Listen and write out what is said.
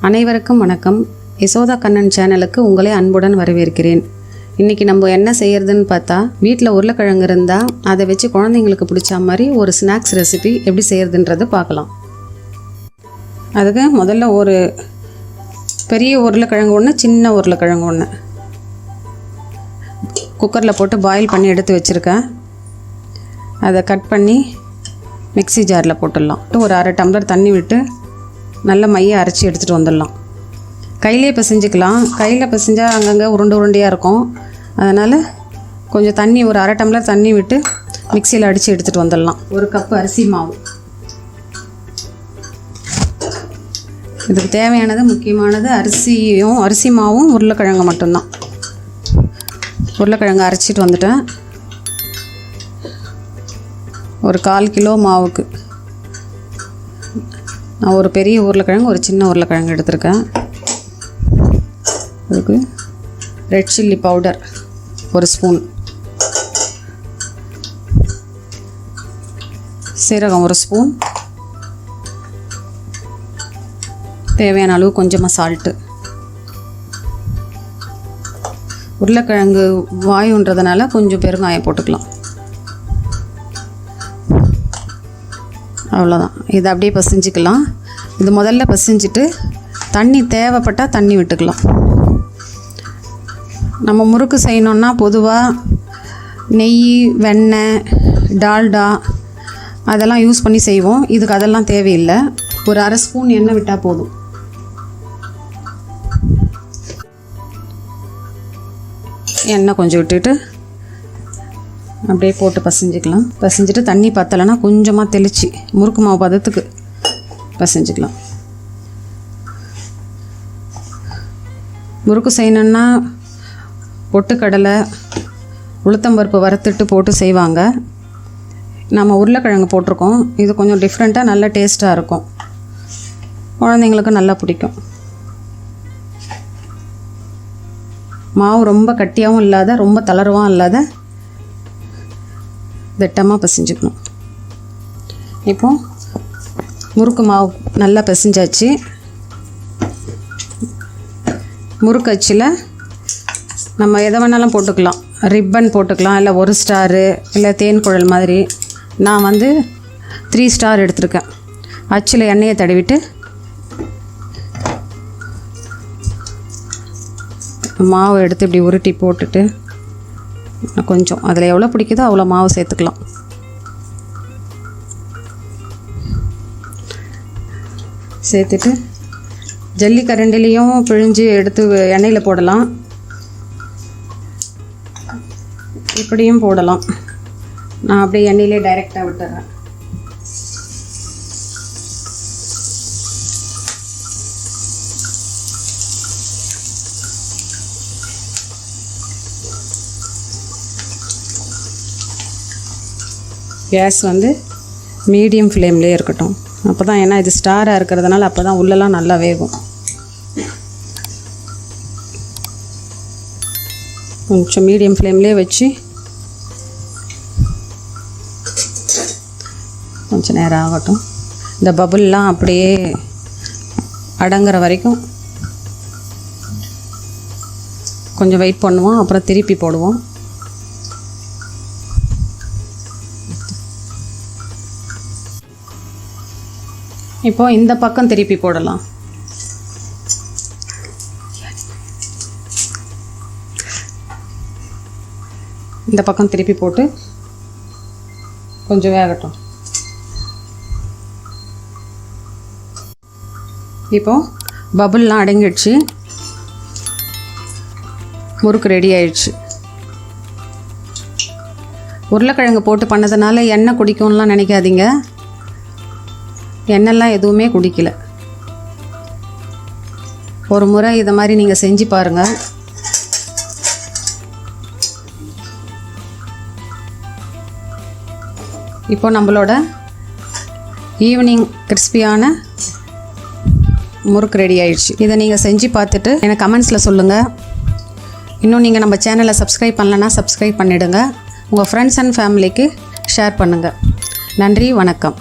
அனைவருக்கும் வணக்கம். யசோதா கண்ணன் சேனலுக்கு உங்களை அன்புடன் வரவேற்கிறேன். இன்றைக்கி நம்ம என்ன செய்கிறதுன்னு பார்த்தா, வீட்டில் உருளைக்கிழங்கு இருந்தால் அதை வச்சு குழந்தைங்களுக்கு பிடிச்ச மாதிரி ஒரு ஸ்நாக்ஸ் ரெசிபி எப்படி செய்கிறதுன்றது பார்க்கலாம். அதுக்கு முதல்ல ஒரு பெரிய உருளைக்கிழங்கு ஒன்று, சின்ன உருளைக்கிழங்கு ஒன்று குக்கரில் போட்டு பாயில் பண்ணி எடுத்து வச்சுருக்கேன். அதை கட் பண்ணி மிக்ஸி ஜாரில் போட்டுடலாம். ஒரு அரை டம்ளர் தண்ணி விட்டு நல்ல மையை அரைச்சி எடுத்துகிட்டு வந்துடலாம். கையிலே பிசைஞ்சிக்கலாம். கையில் பிசைஞ்சால் அங்கங்கே உருண்டையாக இருக்கும். அதனால் கொஞ்சம் தண்ணி, ஒரு அரை டம்ளர் தண்ணி விட்டு மிக்சியில் அடித்து எடுத்துகிட்டு வந்துடலாம். ஒரு கப்பு அரிசி மாவு. இதுக்கு தேவையானது, முக்கியமானது அரிசி மாவும் உருளைக்கிழங்கு மட்டும்தான். உருளைக்கிழங்கு அரைச்சிட்டு வந்துட்டேன். ஒரு 1/4 கிலோ மாவுக்கு நான் ஒரு பெரிய உருளைக்கிழங்கு, ஒரு சின்ன உருளைக்கிழங்கு எடுத்திருக்கேன். அதுக்கு ரெட் சில்லி பவுடர் 1 ஸ்பூன், சீரகம் 1 ஸ்பூன், தேவையான அளவு கொஞ்சமாக சால்ட்டு. உருளைக்கிழங்கு வாயுன்றதுனால கொஞ்சம் பெருங்காயம் போட்டுக்கலாம். அவ்வளோதான். இதை அப்படியே பசிஞ்சிக்கலாம். இது முதல்ல பசிஞ்சிட்டு தண்ணி தேவைப்பட்டால் தண்ணி விட்டுக்கலாம். நம்ம முறுக்கு செய்யணுன்னா பொதுவாக நெய், வெண்ணெய், டால்டா அதெல்லாம் யூஸ் பண்ணி செய்வோம். இதுக்கு அதெல்லாம் தேவையில்லை. ஒரு அரை ஸ்பூன் எண்ணெய் விட்டால் போதும். எண்ணெய் கொஞ்சம் விட்டுட்டு அப்படியே போட்டு பசிஞ்சிக்கலாம். பசிஞ்சிட்டு தண்ணி பத்தலைன்னா கொஞ்சமாக தெளித்து முறுக்கு மாவு பதத்துக்கு பசிஞ்சிக்கலாம். முறுக்கு செய்யணுன்னா பொட்டுக்கடலை, உளுத்தம்பருப்பு வறுத்துட்டு போட்டு செய்வாங்க. நம்ம உருளைக்கிழங்கு போட்டிருக்கோம். இது கொஞ்சம் டிஃப்ரெண்ட்டாக நல்ல டேஸ்ட்டாக இருக்கும். குழந்தைங்களுக்கு நல்லா பிடிக்கும். மாவு ரொம்ப கட்டியாகவும் இல்லாத, ரொம்ப தளர்வாகவும் இல்லாத, வெட்டமாக பசிஞ்சுக்கணும். இப்போது முறுக்கு மாவு நல்லா பசிஞ்சாச்சு. முறுக்கு அச்சில் நம்ம எதை வேணாலும் போட்டுக்கலாம். ரிப்பன் போட்டுக்கலாம், இல்லை 1 ஸ்டாரு, இல்லை தேன் குழல் மாதிரி. நான் 3 ஸ்டார் எடுத்திருக்கேன். அச்சில் எண்ணெயை தடவிட்டு மாவு எடுத்து இப்படி உருட்டி போட்டுட்டு கொஞ்சம் அதில் எவ்வளோ பிடிக்குதோ அவ்வளோ மாவு சேர்த்துக்கலாம். சேர்த்துட்டு ஜல்லிக்கரண்டிலையும் பிழிஞ்சு எடுத்து எண்ணெயில் போடலாம், இப்படியும் போடலாம். நான் அப்படியே எண்ணெயிலே டைரெக்டாக விட்டுறேன். கேஸ் மீடியம் ஃப்ளேம்லேயே இருக்கட்டும். அப்போ தான், ஏன்னா இது ஸ்டாராக இருக்கிறதுனால அப்போ தான் உள்ளெல்லாம் நல்லா வேகும். கொஞ்சம் மீடியம் ஃப்ளேம்லேயே வச்சு கொஞ்சம் நேரம் ஆகட்டும். இந்த பபுல்லாம் அப்படியே அடங்குற வரைக்கும் கொஞ்சம் வெயிட் பண்ணுவோம். அப்புறம் திருப்பி போடுவோம். இப்போது இந்த பக்கம் திருப்பி போடலாம். இந்த பக்கம் திருப்பி போட்டு கொஞ்சம் வேகட்டும். இப்போது பபுல்லாம் அடங்கிடுச்சு. முறுக்கு ரெடி ஆயிடுச்சு. உருளைக்கிழங்கு போட்டு பண்ணதுனால எண்ணெய் குடிக்கும்லாம் நினைக்காதீங்க. எண்ணெய்லாம் எதுவுமே குடிக்கல. ஒரு முறை இதை மாதிரி நீங்கள் செஞ்சு பாருங்கள். இப்போ நம்மளோட ஈவினிங் கிறிஸ்பியான முறுக்கு ரெடி ஆயிடுச்சு. இதை நீங்கள் செஞ்சு பார்த்துட்டு எனக்கு கமெண்ட்ஸில் சொல்லுங்கள். இன்னும் நீங்கள் நம்ம சேனலை சப்ஸ்கிரைப் பண்ணலன்னா சப்ஸ்கிரைப் பண்ணிவிடுங்க. உங்கள் ஃப்ரெண்ட்ஸ் அண்ட் ஃபேமிலிக்கு ஷேர் பண்ணுங்கள். நன்றி, வணக்கம்.